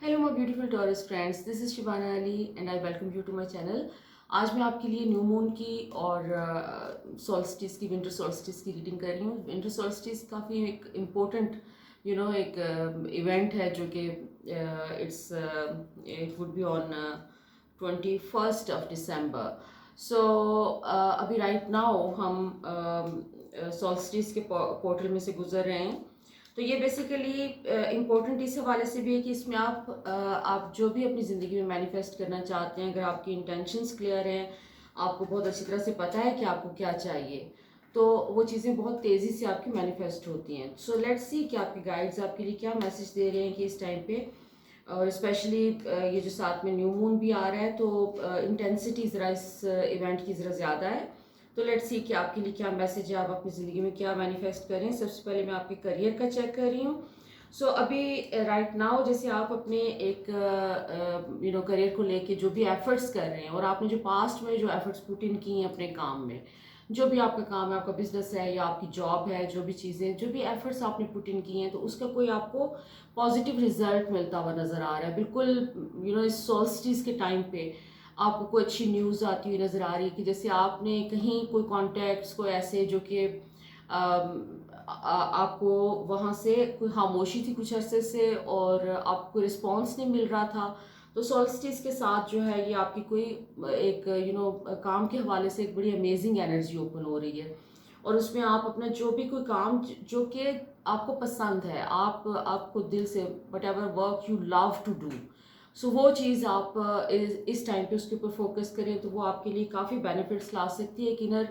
Hello my beautiful Taurus friends, this is Shibana Ali and I welcome you to my channel. आज मैं आपके लिए new moon की और सॉल्स्टिस की, विंटर सॉल्स्टिस की रीडिंग कर रही हूँ। विंटर सॉल्स्टिस काफ़ी एक इम्पोर्टेंट एक इवेंट है जो कि इट वुड बी ऑन 21 दिसंबर। अभी राइट नाउ हम सॉल्स्टिस के पोर्टल में से गुजर रहे हैं। तो ये बेसिकली इम्पोर्टेंट इस हवाले से भी है कि इसमें आप जो भी अपनी ज़िंदगी में मैनिफेस्ट करना चाहते हैं, अगर आपकी इंटेंशंस क्लियर हैं, आपको बहुत अच्छी तरह से पता है कि आपको क्या चाहिए, तो वो चीज़ें बहुत तेज़ी से आपकी मैनिफेस्ट होती हैं। सो लेट्स सी कि आपके गाइड्स आपके लिए क्या मैसेज दे रहे हैं कि इस टाइम पे, और स्पेशली ये जो साथ में न्यू मून भी आ रहा है, तो इंटेंसिटी ज़रा इस इवेंट की ज़रा ज़्यादा है। तो लेट्स सी कि आपके लिए क्या मैसेज है, आप अपनी ज़िंदगी में क्या मैनिफेस्ट करें। सबसे पहले मैं आपके करियर का चेक कर रही हूँ। अभी राइट नाउ जैसे आप अपने एक करियर को लेके जो भी एफर्ट्स कर रहे हैं, और आपने जो पास्ट में जो एफर्ट्स पुट इन की हैं अपने काम में, जो भी आपका काम है, आपका बिजनेस है या आपकी जॉब है, जो भी चीज़ें, जो भी एफर्ट्स आपने पुट इन की हैं, तो उसका कोई आपको पॉजिटिव रिजल्ट मिलता हुआ नज़र आ रहा है। बिल्कुल इस सोल्स्टिस के टाइम पे आपको कोई अच्छी न्यूज़ आती हुई नज़र आ रही है कि जैसे आपने कहीं कोई कॉन्टैक्ट्स को ऐसे जो कि आपको वहाँ से कोई खामोशी थी कुछ अरसे से और आपको रिस्पॉन्स नहीं मिल रहा था। तो सोल्स्टिस के साथ जो है ये आपकी कोई एक काम के हवाले से एक बड़ी अमेजिंग एनर्जी ओपन हो रही है, और उसमें आप अपना जो भी कोई काम जो कि आपको पसंद है, आपको दिल से whatever work you love to do, so वो चीज़ आप इस टाइम पे उसके ऊपर फोकस करें, तो वो आपके लिए काफ़ी बेनिफिट्स ला सकती है। एक इनर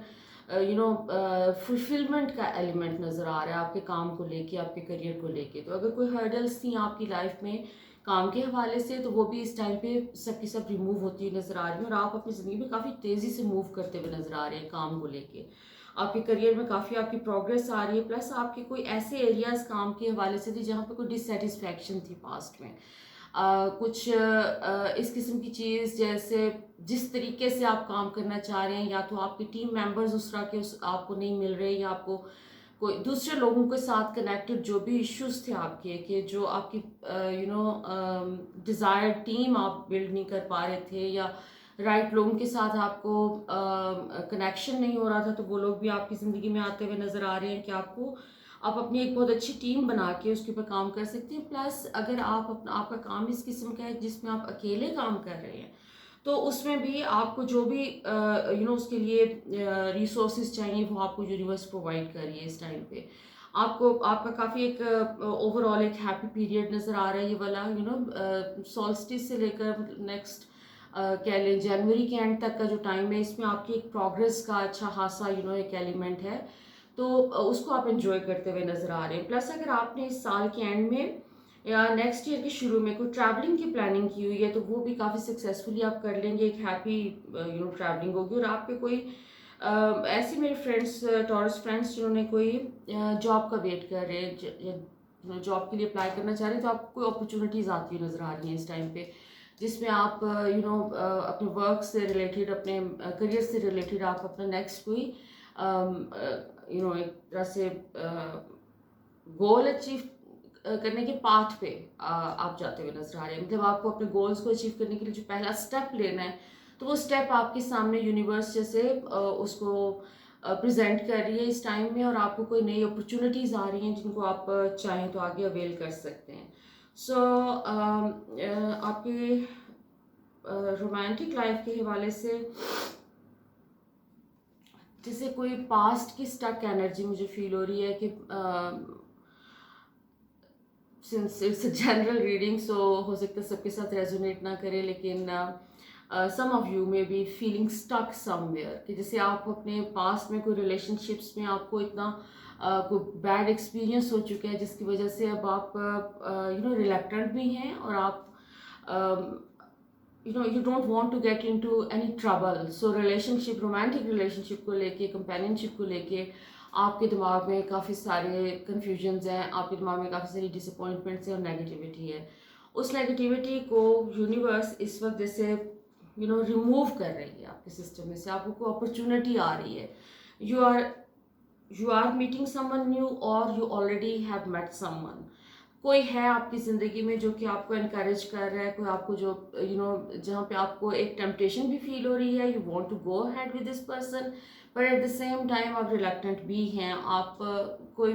फुलफिलमेंट का एलिमेंट नज़र आ रहा है आपके काम को लेके, आपके करियर को लेके। तो अगर कोई हर्डल्स थी आपकी लाइफ में काम के हवाले से, तो वो भी इस टाइम पे सब की सब रिमूव होती हुई नज़र आ रही है, और आप अपनी ज़िंदगी में काफ़ी तेज़ी से मूव करते हुए नज़र आ रहे हैं काम को लेके। आपके करियर में काफ़ी आपकी प्रोग्रेस आ रही है, प्लस आपके कोई ऐसे एरियाज काम के हवाले से थे जहाँ पे कोई डिससेटिस्फैक्शन थी पास्ट में। कुछ इस किस्म की चीज़, जैसे जिस तरीके से आप काम करना चाह रहे हैं, या तो आपके टीम मेंबर्स उस तरह के उस आपको नहीं मिल रहे, या आपको कोई दूसरे लोगों के साथ कनेक्टेड जो भी इश्यूज थे आपके, कि जो आपकी डिज़ायर्ड टीम आप बिल्ड नहीं कर पा रहे थे, या राइट लोगों के साथ आपको कनेक्शन नहीं हो रहा था, तो वो लोग भी आपकी ज़िंदगी में आते हुए नज़र आ रहे हैं कि आप अपनी एक बहुत अच्छी टीम बना के उसके ऊपर काम कर सकते हैं। प्लस अगर आपका काम इस किस्म का है जिसमें आप अकेले काम कर रहे हैं, तो उसमें भी आपको जो भी उसके लिए रिसोर्सेज चाहिए, वो आपको यूनिवर्स प्रोवाइड कर रही है इस टाइम पे। आपका काफ़ी एक ओवरऑल एक हैप्पी पीरियड नज़र आ रहा है ये वाला, सॉल्स्टिस से लेकर नेक्स्ट कह लें जनवरी के एंड तक का जो टाइम है, इसमें आपकी एक प्रोग्रेस का अच्छा खासा एक एलिमेंट है। तो उसको आप इंजॉय करते हुए नज़र आ रहे हैं। प्लस अगर आपने इस साल के एंड में या नेक्स्ट ईयर के शुरू में कोई ट्रैवलिंग की प्लानिंग की हुई है, तो वो भी काफ़ी सक्सेसफुली आप कर लेंगे। एक हैप्पी ट्रैवलिंग होगी। और आप पे कोई ऐसे मेरे फ्रेंड्स, टॉरस फ्रेंड्स जिन्होंने कोई जॉब का वेट कर रहे हैं, जॉब के लिए अप्लाई करना चाह रहे हैं, तो आपको कोई अपॉर्चुनिटीज़ आती हुई नज़र आ रही हैं इस टाइम पे, जिसमें आप अपने वर्क से रिलेटेड, अपने करियर से रिलेटेड आप अपना नेक्स्ट कोई एक तरह से गोल अचीव करने के पाथ पे आप जाते हुए नजर आ रहे हैं। मतलब आपको अपने गोल्स को अचीव करने के लिए जो पहला स्टेप लेना है, तो वो स्टेप आपके सामने यूनिवर्स जैसे उसको प्रेजेंट कर रही है इस टाइम में, और आपको कोई नई अपॉर्चुनिटीज़ आ रही हैं जिनको आप चाहें तो आगे अवेल कर सकते हैं। आपके रोमांटिक लाइफ के हवाले से, जैसे कोई पास्ट की स्टक एनर्जी मुझे फील हो रही है कि since it's a general reading, so हो सकता है सबके साथ रेजोनेट ना करे, लेकिन some of you may be feeling stuck somewhere, कि जैसे आप अपने पास्ट में कोई रिलेशनशिप्स में आपको इतना कोई बैड एक्सपीरियंस हो चुका है जिसकी वजह से अब आप रिलक्टेंट भी हैं, और आप you don't want to get into any trouble. So relationship, romantic relationship को लेके, कंपेनियनशिप को लेके आपके दिमाग में काफ़ी सारे कन्फ्यूजन्स हैं, आपके दिमाग में काफ़ी सारी डिसअपॉइंटमेंट्स हैं और नेगेटिविटी है। उस नेगेटिविटी को यूनिवर्स इस वक्त जैसे रिमूव कर रही है आपके सिस्टम में से। आपको कोई अपॉर्चुनिटी आ रही है, you are meeting someone new, और you already have met someone. कोई है आपकी ज़िंदगी में जो कि आपको एनकरेज कर रहा है, कोई आपको जो जहाँ पे आपको एक टेम्पटेशन भी फील हो रही है, you want to go ahead with this person, पर एट द सेम टाइम आप रिलक्टेंट भी हैं, आप कोई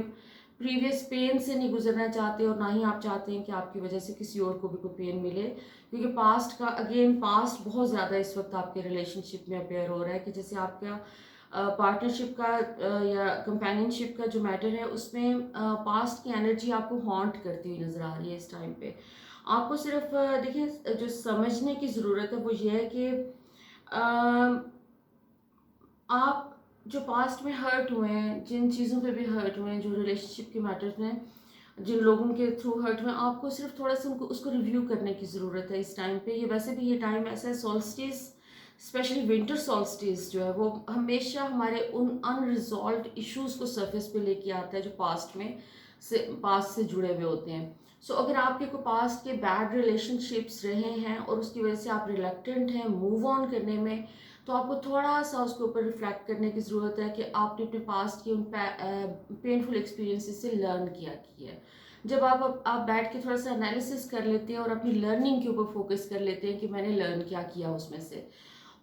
प्रीवियस पेन से नहीं गुजरना चाहते और ना ही आप चाहते हैं कि आपकी वजह से किसी और को भी कोई पेन मिले, क्योंकि पास्ट का अगेन पास्ट बहुत ज़्यादा इस वक्त आपके रिलेशनशिप में अपेयर हो रहा है कि जैसे आपका पार्टनरशिप का या कंपेनियनशिप का जो मैटर है उसमें पास्ट की एनर्जी आपको हॉन्ट करती हुई नज़र आ रही है इस टाइम पे। आपको सिर्फ देखिए जो समझने की ज़रूरत है वो ये है कि आप जो पास्ट में हर्ट हुए हैं, जिन चीज़ों पे भी हर्ट हुए हैं, जो रिलेशनशिप के मैटर्स में जिन लोगों के थ्रू हर्ट हुए हैं, आपको सिर्फ थोड़ा सा उनको उसको रिव्यू करने की ज़रूरत है इस टाइम पे। ये वैसे भी ये टाइम ऐसा है, सॉल्स्टिस स्पेशली विंटर सॉल्स्टिस जो है वो हमेशा हमारे उन अनरिजॉल्व्ड इश्यूज़ को सरफेस पे लेके आता है जो पास्ट से जुड़े हुए होते हैं। सो अगर आपके को पास्ट के बैड रिलेशनशिप्स रहे हैं और उसकी वजह से आप रिलक्टेंट हैं मूव ऑन करने में, तो आपको थोड़ा सा उसके ऊपर रिफ्लेक्ट करने की ज़रूरत है कि आपने अपने पास्ट के उन पेनफुल एक्सपीरियंसेस से लर्न किया की है। जब आप बैठ के थोड़ा सा एनालिसिस कर लेते हैं और अपनी लर्निंग के ऊपर फोकस कर लेते हैं कि मैंने लर्न क्या किया उसमें से,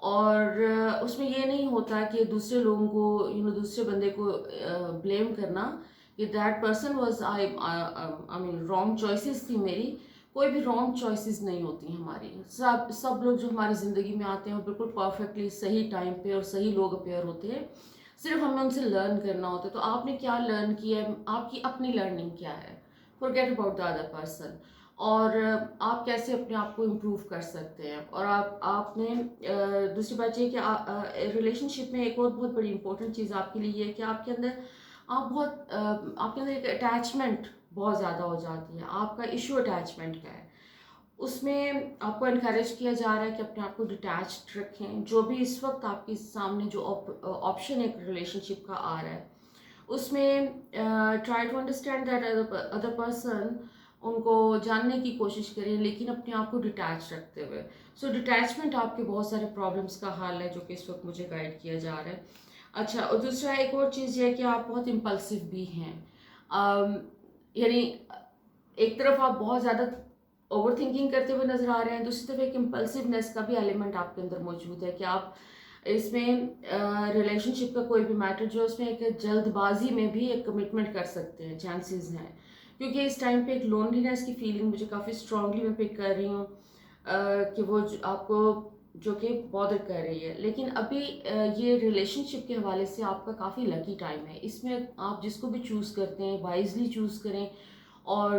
और उसमें ये नहीं होता कि दूसरे लोगों को दूसरे बंदे को ब्लेम करना कि that person was I mean wrong choices थी मेरी। कोई भी रॉन्ग चॉइसेस नहीं होती हमारी। सब लोग जो हमारी ज़िंदगी में आते हैं वो बिल्कुल परफेक्टली सही टाइम पे और सही लोग अपेयर होते हैं, सिर्फ हमें उनसे लर्न करना होता है। तो आपने क्या लर्न किया है, आपकी अपनी लर्निंग क्या है, forget about the other person, और आप कैसे अपने आप को इम्प्रूव कर सकते हैं। और आपने दूसरी बात ये कि रिलेशनशिप में एक और बहुत बड़ी इंपॉर्टेंट चीज़ आपके लिए ये है कि आपके अंदर एक अटैचमेंट बहुत ज़्यादा हो जाती है। आपका इशू अटैचमेंट का है, उसमें आपको इनकरेज किया जा रहा है कि अपने आप को डिटैच्ड रखें। जो भी इस वक्त आपके सामने जो ऑप्शन एक रिलेशनशिप का आ रहा है उसमें try to understand that other person, उनको जानने की कोशिश करें लेकिन अपने आप को डिटैच रखते हुए। सो डिटैचमेंट आपके बहुत सारे प्रॉब्लम्स का हल है जो कि इस वक्त मुझे गाइड किया जा रहा है। अच्छा, और दूसरा एक और चीज़ ये है कि आप बहुत इम्पल्सिव भी हैं। यानी एक तरफ आप बहुत ज़्यादा ओवर थिंकिंग करते हुए नज़र आ रहे हैं, दूसरी तरफ एक इम्पल्सिवनेस का भी एलिमेंट आपके अंदर मौजूद है कि आप इसमें रिलेशनशिप का कोई भी मैटर जो उसमें एक जल्दबाजी में भी एक कमिटमेंट कर सकते हैं, चांसेस हैं। क्योंकि इस टाइम पे एक लोनलीनेस की फीलिंग मुझे काफ़ी स्ट्रांगली मैं पिक कर रही हूँ कि वो आपको जो कि बॉदर कर रही है। लेकिन अभी ये रिलेशनशिप के हवाले से आपका काफ़ी लकी टाइम है। इसमें आप जिसको भी चूज़ करते हैं वाइजली चूज़ करें, और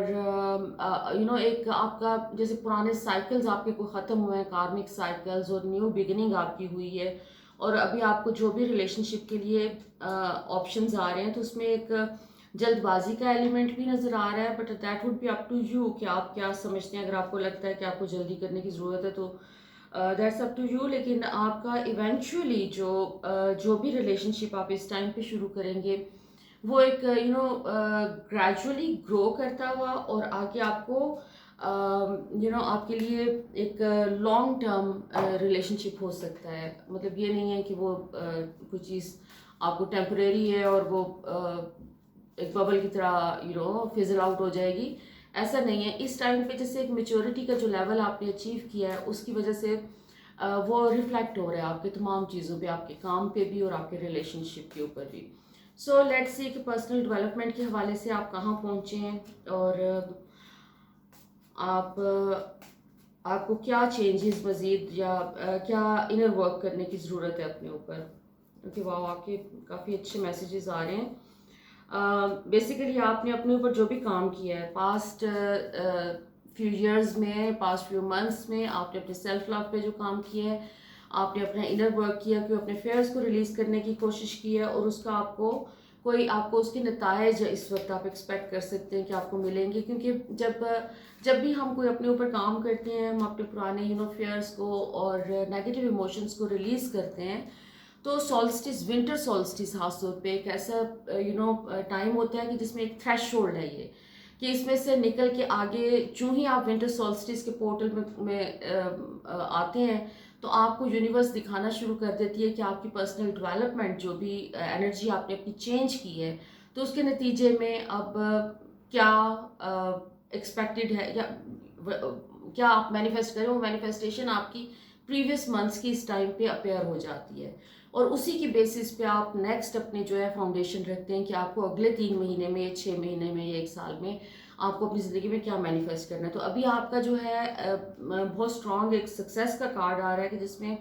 एक आपका जैसे पुराने साइकिल्स आपके को ख़त्म हुए हैं, कार्मिक साइकिल्स, और न्यू बिगिनिंग आपकी हुई है। और अभी आपको जो भी रिलेशनशिप के लिए ऑप्शंस आ रहे हैं तो उसमें एक जल्दबाजी का एलिमेंट भी नज़र आ रहा है, but that would be up to you कि आप क्या समझते हैं। अगर आपको लगता है कि आपको जल्दी करने की ज़रूरत है तो दैट्स अप टू यू। लेकिन आपका इवेंचुअली जो भी रिलेशनशिप आप इस टाइम पे शुरू करेंगे वो एक ग्रेजुअली ग्रो करता हुआ और आगे आपको आपके लिए एक लॉन्ग टर्म रिलेशनशिप हो सकता है। मतलब ये नहीं है कि वो कोई चीज़ आपको टेम्परेरी है और वो एक बबल की तरह फिजल आउट हो जाएगी, ऐसा नहीं है। इस टाइम पे जैसे एक मेच्योरिटी का जो लेवल आपने अचीव किया है उसकी वजह से वो रिफ्लेक्ट हो रहा है आपके तमाम चीज़ों पे, आपके काम पे भी और आपके रिलेशनशिप के ऊपर भी। सो लेट्स सी कि पर्सनल डेवलपमेंट के हवाले से आप कहाँ पहुँचे हैं और आप आपको क्या चेंजेस मज़ीद या क्या इनर वर्क करने की ज़रूरत है अपने ऊपर। क्योंकि वाह, आपके काफ़ी अच्छे मैसेजेस आ रहे हैं। बेसिकली आपने अपने ऊपर जो भी काम किया है पास्ट फ्यू इयर्स में, पास्ट फ्यू मंथ्स में, आपने अपने सेल्फ लव पे जो काम किया है, आपने अपना इनर वर्क किया कि अपने फेयर्स को रिलीज़ करने की कोशिश की है, और उसका आपको उसके नतायज इस वक्त आप एक्सपेक्ट कर सकते हैं कि आपको मिलेंगे। क्योंकि जब भी हम कोई अपने ऊपर काम करते हैं, हम अपने पुराने फेयर्स को और नेगेटिव इमोशंस को रिलीज़ करते हैं, तो सॉल्स्टिस, विंटर सॉल्स्टिस खास तौर पे एक ऐसा टाइम होता है कि जिसमें एक थ्रेशोल्ड है ये, कि इसमें से निकल के आगे चूँ ही आप विंटर सॉल्स्टिस के पोर्टल में आते हैं तो आपको यूनिवर्स दिखाना शुरू कर देती है कि आपकी पर्सनल डेवलपमेंट जो भी एनर्जी आपने अपनी चेंज की है, तो उसके नतीजे में अब क्या एक्सपेक्टेड है या क्या आप मैनिफेस्ट करें, वो मैनिफेस्टेशन आपकी प्रीवियस मंथ्स की इस टाइम पे अपेयर हो जाती है, और उसी की बेसिस पे आप नेक्स्ट अपने जो है फाउंडेशन रखते हैं कि आपको अगले 3 महीने में, 6 महीने में या 1 साल में आपको अपनी ज़िंदगी में क्या मैनिफेस्ट करना है। तो अभी आपका जो है बहुत स्ट्रॉन्ग एक सक्सेस का कार्ड आ रहा है कि जिसमें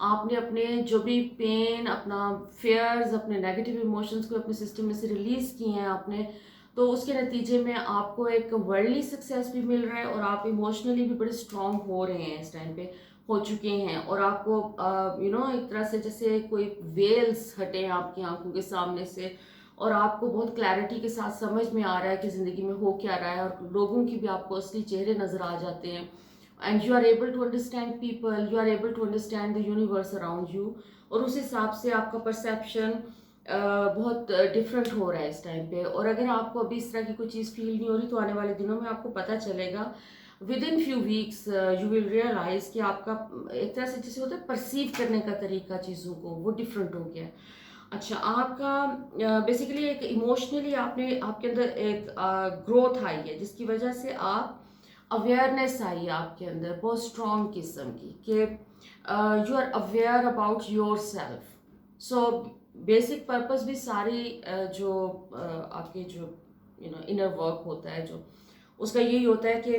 आपने अपने जो भी पेन, अपना फेयर्स, अपने नेगेटिव इमोशंस को अपने सिस्टम में से रिलीज़ किए हैं आपने, तो उसके नतीजे में आपको एक वर्ल्डली सक्सेस भी मिल रहा है और आप इमोशनली भी बड़े स्ट्रॉन्ग हो रहे हैं इस टाइम पे, हो चुके हैं। और आपको एक तरह से जैसे कोई वेल्स हटे हैं आपकी आंखों के सामने से, और आपको बहुत क्लैरिटी के साथ समझ में आ रहा है कि ज़िंदगी में हो क्या रहा है, और लोगों की भी आपको असली चेहरे नज़र आ जाते हैं। And you are able to understand people, you are able to understand the universe around you, और उस हिसाब से आपका परसेप्शन बहुत डिफरेंट हो रहा है इस टाइम पे। और अगर आपको अभी इस तरह की कोई चीज़ फील नहीं हो रही, तो आने वाले दिनों में आपको पता चलेगा, within few weeks you will realise कि आपका एक तरह से जैसे होता है परसीव करने का तरीका चीज़ों को, वो डिफरेंट हो गया। अच्छा, आपका बेसिकली एक इमोशनली आपने आपके अंदर एक ग्रोथ आई है, जिसकी वजह से आप अवेयरनेस आई है आपके अंदर बहुत स्ट्रॉन्ग किस्म की, कि you are aware about yourself. So basic purpose भी सारी जो आपके जो इनर वर्क होता है, जो उसका यही होता है कि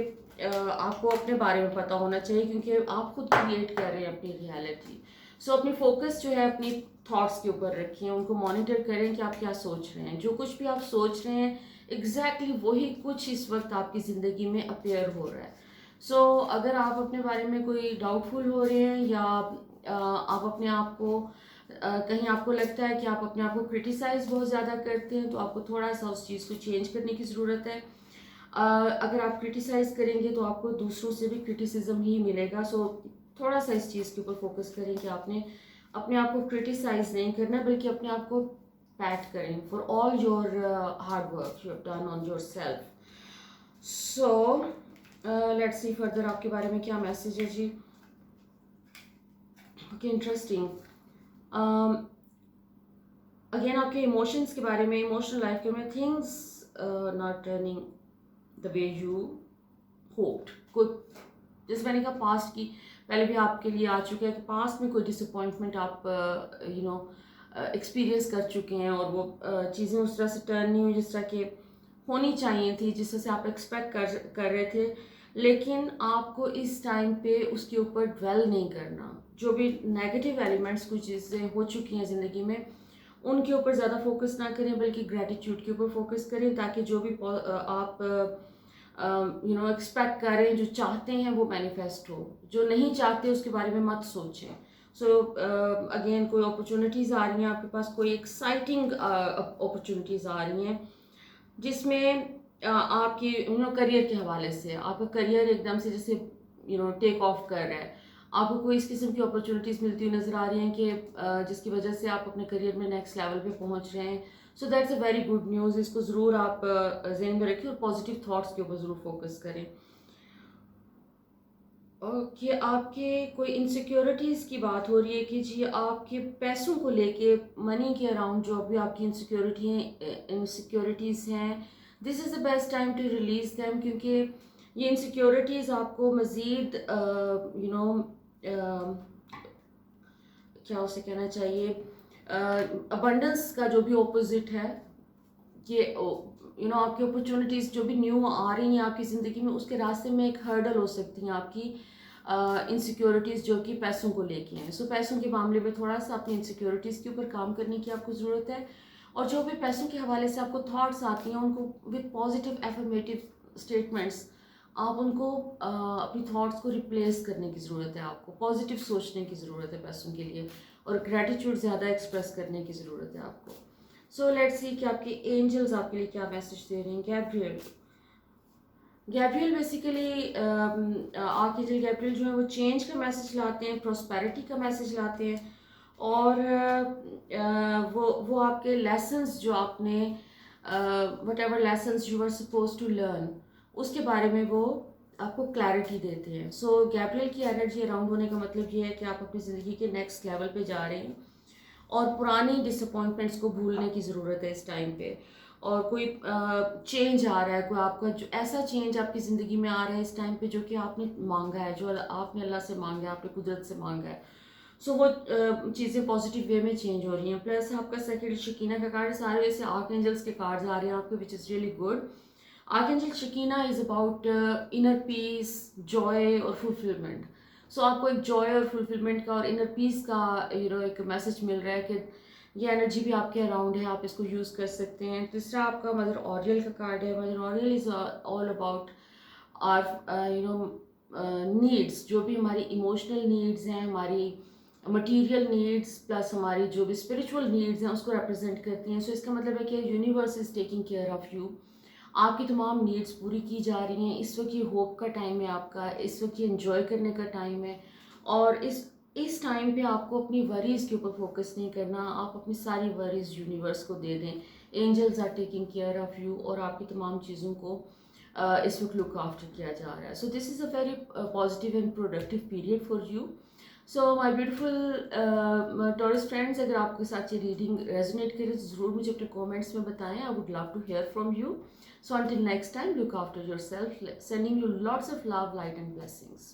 आपको अपने बारे में पता होना चाहिए, क्योंकि आप खुद क्रिएट कर रहे हैं अपनी रियलिटी। सो अपनी फोकस जो है अपनी थॉट्स के ऊपर रखिए, उनको मॉनिटर करें कि आप क्या सोच रहे हैं। जो कुछ भी आप सोच रहे हैं एग्जैक्टली वही कुछ इस वक्त आपकी ज़िंदगी में अपेयर हो रहा है। सो अगर आप अपने बारे में कोई डाउटफुल हो रहे हैं, या आप अपने आप को कहीं आपको लगता है कि आप अपने आप को क्रिटिसाइज बहुत ज़्यादा करते हैं, तो आपको थोड़ा सा उस चीज़ को चेंज करने की ज़रूरत है। अगर आप क्रिटिसाइज करेंगे तो आपको दूसरों से भी क्रिटिसिज्म ही मिलेगा। सो थोड़ा सा इस चीज़ के ऊपर फोकस करें कि आपने अपने आप को क्रिटिसाइज नहीं करना, बल्कि अपने आप को पैट करें for all your hard work you have done on yourself. So let's see further आपके बारे में क्या मैसेज है जी। Okay, interesting. अगेन आपके इमोशंस के बारे में, इमोशनल लाइफ के में things not turning the way you hoped. कुछ जैसे मैंने कहा पास्ट की पहले भी आपके लिए आ चुका है कि पास्ट में कोई डिसअपॉइंटमेंट आप एक्सपीरियंस कर चुके हैं, और वो चीज़ें उस तरह से टर्न नहीं हुई जिस तरह के होनी चाहिए थी, जिस तरह से आप एक्सपेक्ट कर रहे थे। लेकिन आपको इस टाइम पे उसके ऊपर ड्वेल नहीं करना। जो भी नेगेटिव एलिमेंट्स कुछ चीज़ें हो चुकी हैं ज़िंदगी में, उनके ऊपर ज़्यादा फोकस ना करें, बल्कि ग्रेटिट्यूड के ऊपर फोकस करें, ताकि जो भी आप एक्सपेक्ट करें, जो चाहते हैं वो मैनिफेस्ट हो। जो नहीं चाहते उसके बारे में मत सोचें। सो अगेन कोई अपॉर्चुनिटीज़ आ रही हैं आपके पास, कोई एक्साइटिंग अपॉर्चुनिटीज़ आ रही हैं, जिसमें आपकी करियर के हवाले से आपका करियर एकदम से जैसे टेक ऑफ कर रहा है, आपको कोई इस किस्म की अपॉर्चुनिटीज़ मिलती हुई नज़र आ रही हैं कि जिसकी वजह से आप अपने करियर में नेक्स्ट लेवल पे पहुंच रहे हैं। So that's a very good news. इसको ज़रूर आप जहन में रखिए और पॉजिटिव थॉट्स के ऊपर ज़रूर फोकस करें। ओके, आपके कोई इनसिक्योरिटीज़ की बात हो रही है कि जी आपके पैसों को लेके, मनी के अराउंड जो अभी आपकी इनसिक्योरिटीज़ हैं, this is the best time to release them, क्योंकि ये इनसिक्योरिटीज़ आपको मज़ीद क्या उसे कहना चाहिए, अबंडेंस का जो भी ऑपोजिट है, कि आपकी अपॉर्चुनिटीज़ जो भी न्यू आ रही हैं आपकी ज़िंदगी में, उसके रास्ते में एक हर्डल हो सकती हैं आपकी इनसिक्योरिटीज़ जो कि पैसों को लेके हैं। सो पैसों के मामले में थोड़ा सा अपनी इनसिक्योरिटीज़ के ऊपर काम करने की आपको ज़रूरत है, और जो भी पैसों के हवाले से आपको थॉट्स आती हैं, उनको विद पॉजिटिव एफर्मेटिव स्टेटमेंट्स आप उनको अपनी थॉट्स को रिप्लेस करने की ज़रूरत है। आपको पॉजिटिव सोचने की ज़रूरत है पैसों के लिए, और ग्रैटिट्यूड ज़्यादा एक्सप्रेस करने की ज़रूरत है आपको। सो लेट्स सी कि आपके एंजल्स आपके लिए क्या मैसेज दे रहे हैं। गैब्रियल बेसिकली आर्कएंजल गैब्रियल जो है वो चेंज का मैसेज लाते हैं, प्रॉस्पेरिटी का मैसेज लाते हैं, और वो आपके लेसन्स जो आपने whatever lessons you are suppose to learn, उसके बारे में वो आपको क्लैरिटी देते हैं। सो गैब्रियल की एनर्जी अराउंड होने का मतलब ये है कि आप अपनी ज़िंदगी के नेक्स्ट लेवल पे जा रहे हैं, और पुरानी डिसअपॉइंटमेंट्स को भूलने की ज़रूरत है इस टाइम पे। और कोई चेंज आ रहा है, कोई आपका जो ऐसा चेंज आपकी ज़िंदगी में आ रहा है इस टाइम पे जो कि आपने मांगा है, जो आपने अल्लाह से मांगा है, आपने कुदरत से मांगा है। सो वो चीज़ें पॉजिटिव वे में चेंज हो रही हैं। प्लस आपका सेकंड शकीना का कार्ड, सारे वैसे आर्कएंजल्स के कार्ड्स आ रहे हैं आपके, which is really good. Archangel Shakina is about inner peace, Joy और फुलफिलमेंट। सो आपको एक जॉय और फुलफिलमेंट का और इनर पीस का एक मैसेज मिल रहा है कि ये एनर्जी भी आपके अराउंड है, आप इसको यूज़ कर सकते हैं। तीसरा आपका मदर ऑरियल का कार्ड है। Mother Oriel is all about our needs, जो भी हमारी इमोशनल नीड्स हैं, हमारी मटेरियल नीड्स प्लस हमारी जो भी स्पिरिचुअल नीड्स हैं उसको रिप्रेजेंट करती हैं। सो इसका मतलब है कि universe is taking care of you. आपकी तमाम नीड्स पूरी की जा रही हैं। इस वक्त ये होप का टाइम है आपका, इस वक्त ये इन्जॉय करने का टाइम है। और इस टाइम पे आपको अपनी वरीज़ के ऊपर फोकस नहीं करना, आप अपनी सारी वरीज़ यूनिवर्स को दे दें। Angels are taking care of you और आपकी तमाम चीज़ों को इस वक्त लुक आफ्टर किया जा रहा है। So this is a very positive and productive period for you. So my beautiful Taurus friends, अगर आपके साथ ये रीडिंग रेजोनेट करे तो ज़रूर मुझे अपने कमेंट्स में बताएं। I would love to hear from you. So until next time, look after yourself. Sending you lots of love, light and blessings.